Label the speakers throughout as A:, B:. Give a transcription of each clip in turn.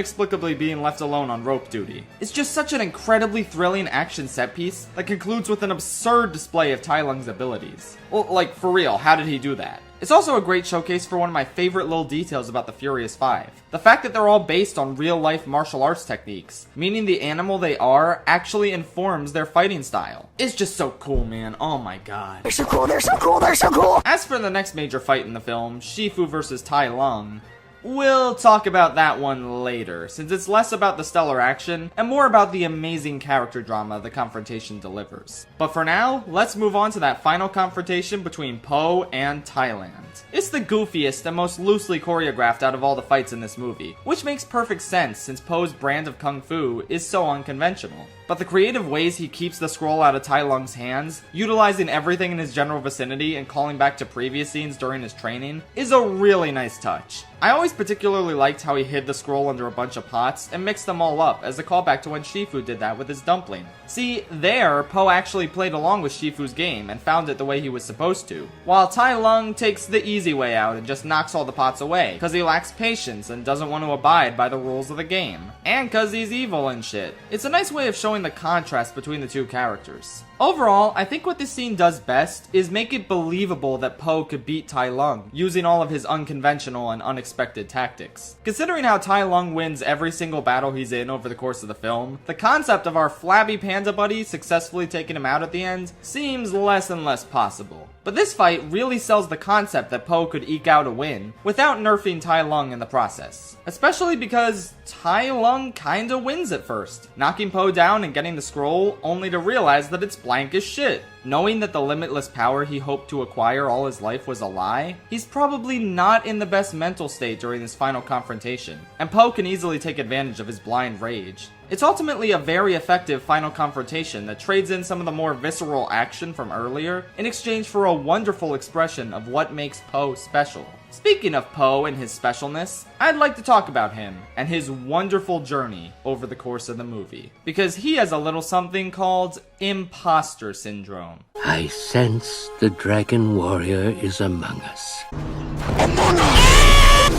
A: inexplicably being left alone on rope duty. It's just such an incredibly thrilling action set piece that concludes with an absurd display of Tai Lung's abilities. Well, like, for real, how did he do that? It's also a great showcase for one of my favorite little details about the Furious Five. The fact that they're all based on real-life martial arts techniques, meaning the animal they are actually informs their fighting style. It's just so cool, man. Oh my god.
B: They're so cool, they're so cool, they're so cool!
A: As for the next major fight in the film, Shifu vs. Tai Lung, we'll talk about that one later, since it's less about the stellar action and more about the amazing character drama the confrontation delivers. But for now, let's move on to that final confrontation between Po and Thailand. It's the goofiest and most loosely choreographed out of all the fights in this movie, which makes perfect sense since Po's brand of kung fu is so unconventional. But the creative ways he keeps the scroll out of Tai Lung's hands, utilizing everything in his general vicinity and calling back to previous scenes during his training, is a really nice touch. I always particularly liked how he hid the scroll under a bunch of pots and mixed them all up as a callback to when Shifu did that with his dumpling. See, there, Po actually played along with Shifu's game and found it the way he was supposed to, while Tai Lung takes the easy way out and just knocks all the pots away, cause he lacks patience and doesn't want to abide by the rules of the game. And cause he's evil and shit. It's a nice way of showing the contrast between the two characters. Overall, I think what this scene does best is make it believable that Po could beat Tai Lung, using all of his unconventional and unexpected tactics. Considering how Tai Lung wins every single battle he's in over the course of the film, the concept of our flabby panda buddy successfully taking him out at the end seems less and less possible. But this fight really sells the concept that Po could eke out a win without nerfing Tai Lung in the process. Especially because Tai Lung kinda wins at first, knocking Po down and getting the scroll only to realize that it's blank as shit. Knowing that the limitless power he hoped to acquire all his life was a lie, he's probably not in the best mental state during this final confrontation, and Po can easily take advantage of his blind rage. It's ultimately a very effective final confrontation that trades in some of the more visceral action from earlier in exchange for a wonderful expression of what makes Po special. Speaking of Po and his specialness, I'd like to talk about him and his wonderful journey over the course of the movie, because he has a little something called Imposter Syndrome.
C: I sense the dragon warrior is among us.
B: Among us!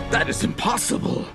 D: That is impossible!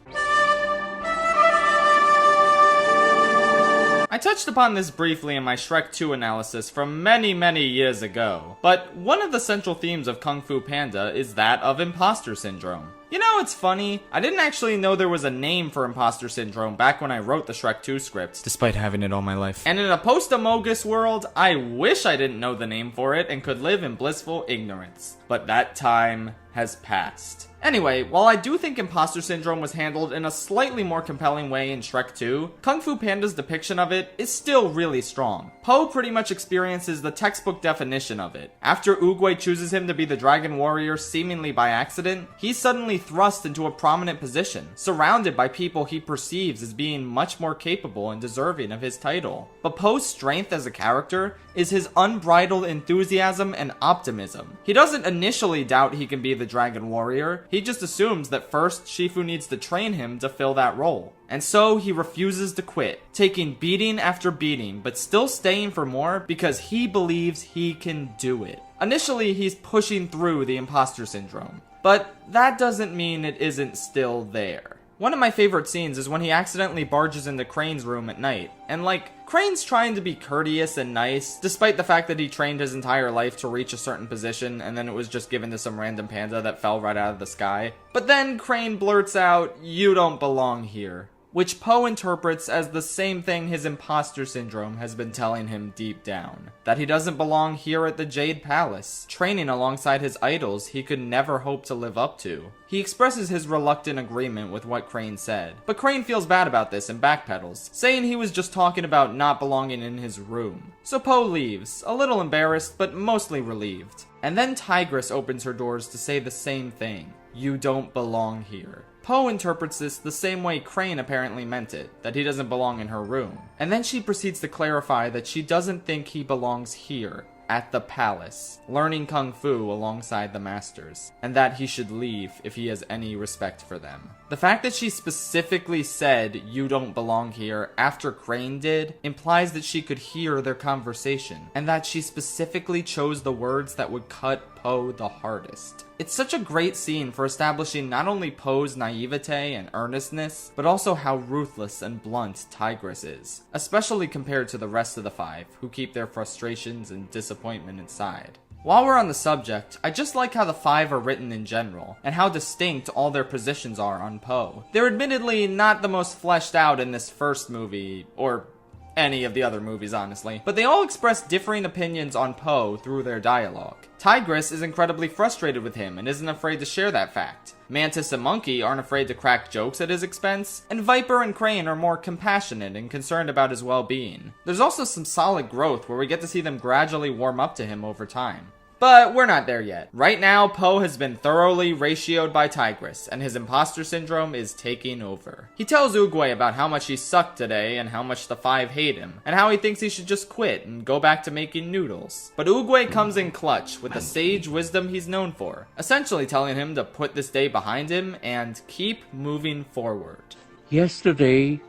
A: I touched upon this briefly in my Shrek 2 analysis from many years ago, but one of the central themes of Kung Fu Panda is that of Imposter Syndrome. You know, it's funny, I didn't actually know there was a name for Imposter Syndrome back when I wrote the Shrek 2 script, despite having it all my life. And in a post-Amogus world, I wish I didn't know the name for it and could live in blissful ignorance. But that time has passed. Anyway, while I do think Imposter Syndrome was handled in a slightly more compelling way in Shrek 2, Kung Fu Panda's depiction of it is still really strong. Po pretty much experiences the textbook definition of it. After Oogway chooses him to be the Dragon Warrior seemingly by accident, he's suddenly thrust into a prominent position, surrounded by people he perceives as being much more capable and deserving of his title. But Po's strength as a character is his unbridled enthusiasm and optimism. He doesn't initially doubt he can be the Dragon Warrior, he just assumes that first Shifu needs to train him to fill that role. And so he refuses to quit, taking beating after beating, but still staying for more because he believes he can do it. Initially, he's pushing through the Imposter Syndrome, but that doesn't mean it isn't still there. One of my favorite scenes is when he accidentally barges into Crane's room at night, and Crane's trying to be courteous and nice, despite the fact that he trained his entire life to reach a certain position and then it was just given to some random panda that fell right out of the sky. But then Crane blurts out, "You don't belong here," which Po interprets as the same thing his imposter syndrome has been telling him deep down. That he doesn't belong here at the Jade Palace, training alongside his idols he could never hope to live up to. He expresses his reluctant agreement with what Crane said, but Crane feels bad about this and backpedals, saying he was just talking about not belonging in his room. So Po leaves, a little embarrassed but mostly relieved. And then Tigress opens her doors to say the same thing. "You don't belong here." Po interprets this the same way Crane apparently meant it, that he doesn't belong in her room. And then she proceeds to clarify that she doesn't think he belongs here, at the palace, learning Kung Fu alongside the masters, and that he should leave if he has any respect for them. The fact that she specifically said, "You don't belong here," after Crane did, implies that she could hear their conversation, and that she specifically chose the words that would cut Po the hardest. It's such a great scene for establishing not only Po's naivete and earnestness, but also how ruthless and blunt Tigress is, especially compared to the rest of the five, who keep their frustrations and disappointment inside. While we're on the subject, I just like how the five are written in general, and how distinct all their positions are on Po. They're admittedly not the most fleshed out in this first movie, or any of the other movies honestly, but they all express differing opinions on Po through their dialogue. Tigress is incredibly frustrated with him and isn't afraid to share that fact. Mantis and Monkey aren't afraid to crack jokes at his expense, and Viper and Crane are more compassionate and concerned about his well-being. There's also some solid growth where we get to see them gradually warm up to him over time. But we're not there yet. Right now, Po has been thoroughly ratioed by Tigress, and his imposter syndrome is taking over. He tells Oogway about how much he sucked today and how much the five hate him, and how he thinks he should just quit and go back to making noodles. But Oogway comes in clutch with the sage wisdom he's known for, essentially telling him to put this day behind him and keep moving forward.
C: Yesterday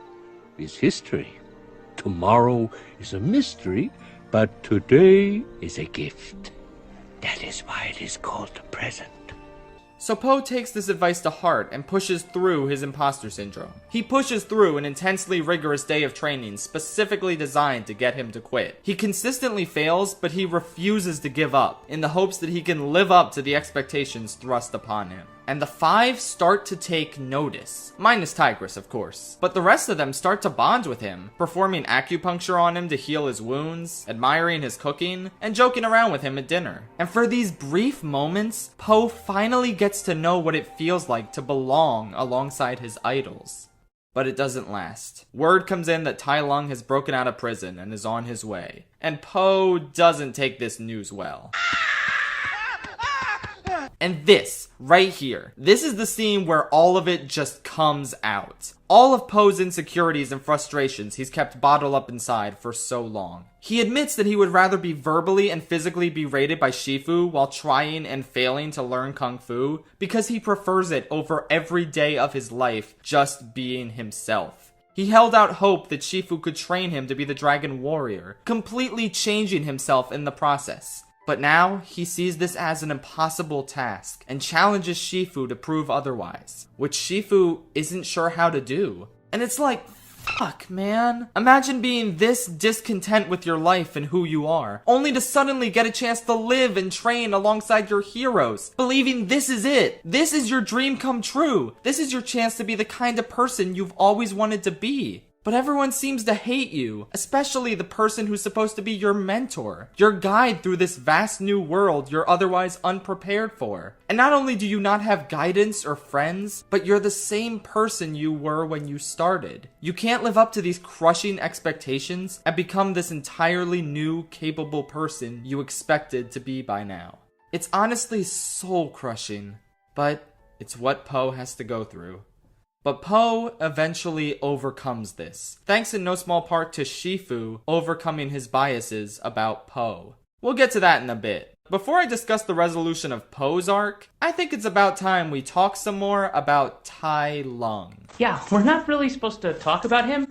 C: is history. Tomorrow is a mystery, but today is a gift. That is why it is called the present.
A: So Po takes this advice to heart and pushes through his imposter syndrome. He pushes through an intensely rigorous day of training specifically designed to get him to quit. He consistently fails, but he refuses to give up, in the hopes that he can live up to the expectations thrust upon him. And the five start to take notice. Minus Tigress, of course. But the rest of them start to bond with him, performing acupuncture on him to heal his wounds, admiring his cooking, and joking around with him at dinner. And for these brief moments, Po finally gets to know what it feels like to belong alongside his idols. But it doesn't last. Word comes in that Tai Lung has broken out of prison and is on his way. And Po doesn't take this news well. And this, right here, this is the scene where all of it just comes out. All of Po's insecurities and frustrations he's kept bottled up inside for so long. He admits that he would rather be verbally and physically berated by Shifu while trying and failing to learn Kung Fu, because he prefers it over every day of his life just being himself. He held out hope that Shifu could train him to be the Dragon Warrior, completely changing himself in the process. But now, he sees this as an impossible task, and challenges Shifu to prove otherwise, which Shifu isn't sure how to do. And it's like, fuck, man. Imagine being this discontent with your life and who you are, only to suddenly get a chance to live and train alongside your heroes, believing this is it. This is your dream come true. This is your chance to be the kind of person you've always wanted to be. But everyone seems to hate you, especially the person who's supposed to be your mentor, your guide through this vast new world you're otherwise unprepared for. And not only do you not have guidance or friends, but you're the same person you were when you started. You can't live up to these crushing expectations and become this entirely new, capable person you expected to be by now. It's honestly soul-crushing, but it's what Po has to go through. But Po eventually overcomes this, thanks in no small part to Shifu overcoming his biases about Po. We'll get to that in a bit. Before I discuss the resolution of Po's arc, I think it's about time we talk some more about Tai Lung.
E: Yeah, we're not really supposed to talk about him.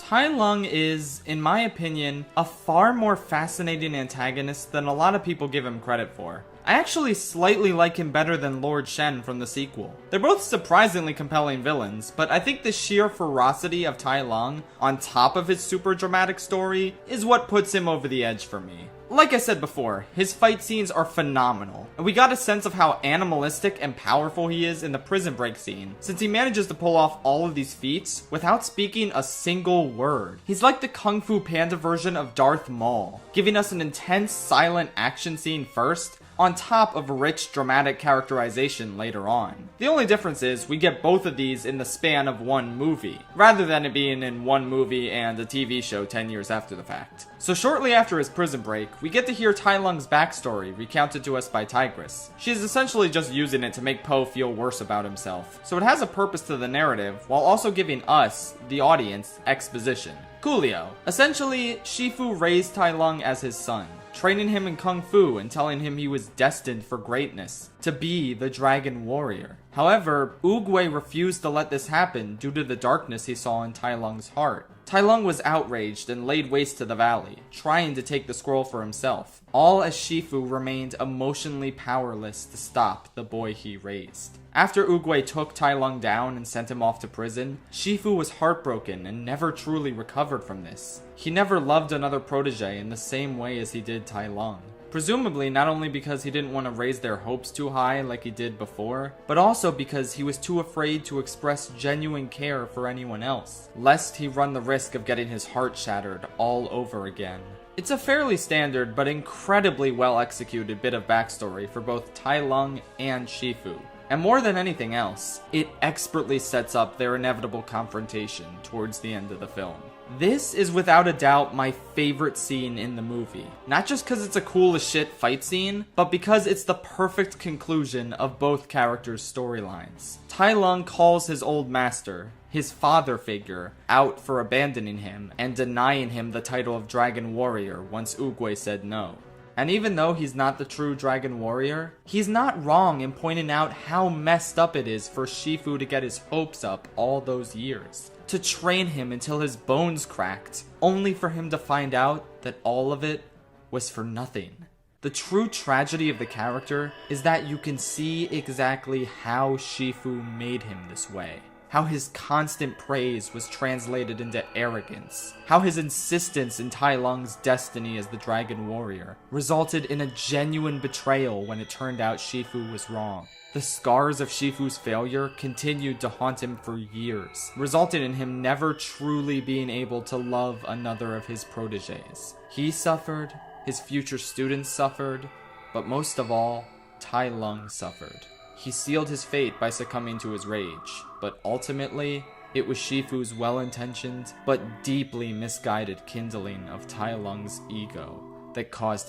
A: Tai Lung is, in my opinion, a far more fascinating antagonist than a lot of people give him credit for. I actually slightly like him better than Lord Shen from the sequel. They're both surprisingly compelling villains, but I think the sheer ferocity of Tai Lung, on top of his super dramatic story, is what puts him over the edge for me. Like I said before, his fight scenes are phenomenal, and we got a sense of how animalistic and powerful he is in the prison break scene, since he manages to pull off all of these feats without speaking a single word. He's like the Kung Fu Panda version of Darth Maul, giving us an intense silent action scene first, on top of rich dramatic characterization later on. The only difference is we get both of these in the span of one movie, rather than it being in one movie and a TV show 10 years after the fact. So shortly after his prison break, we get to hear Tai Lung's backstory recounted to us by Tigress. She's essentially just using it to make Po feel worse about himself, so it has a purpose to the narrative while also giving us, the audience, exposition. Coolio. Essentially, Shifu raised Tai Lung as his son, training him in Kung Fu and telling him he was destined for greatness, to be the Dragon Warrior. However, Oogway refused to let this happen due to the darkness he saw in Tai Lung's heart. Tai Lung was outraged and laid waste to the valley, trying to take the scroll for himself, all as Shifu remained emotionally powerless to stop the boy he raised. After Oogway took Tai Lung down and sent him off to prison, Shifu was heartbroken and never truly recovered from this. He never loved another protege in the same way as he did Tai Lung. Presumably not only because he didn't want to raise their hopes too high like he did before, but also because he was too afraid to express genuine care for anyone else, lest he run the risk of getting his heart shattered all over again. It's a fairly standard but incredibly well executed bit of backstory for both Tai Lung and Shifu. And more than anything else, it expertly sets up their inevitable confrontation towards the end of the film. This is without a doubt my favorite scene in the movie. Not just because it's a cool as shit fight scene, but because it's the perfect conclusion of both characters' storylines. Tai Lung calls his old master, his father figure, out for abandoning him and denying him the title of Dragon Warrior once Oogway said no. And even though he's not the true Dragon Warrior, he's not wrong in pointing out how messed up it is for Shifu to get his hopes up all those years. To train him until his bones cracked, only for him to find out that all of it was for nothing. The true tragedy of the character is that you can see exactly how Shifu made him this way. How his constant praise was translated into arrogance. How his insistence in Tai Lung's destiny as the Dragon Warrior resulted in a genuine betrayal when it turned out Shifu was wrong. The scars of Shifu's failure continued to haunt him for years, resulting in him never truly being able to love another of his proteges. He suffered, his future students suffered, but most of all, Tai Lung suffered. He sealed his fate by succumbing to his rage, but ultimately, it was Shifu's well-intentioned but deeply misguided kindling of Tai Lung's ego that caused him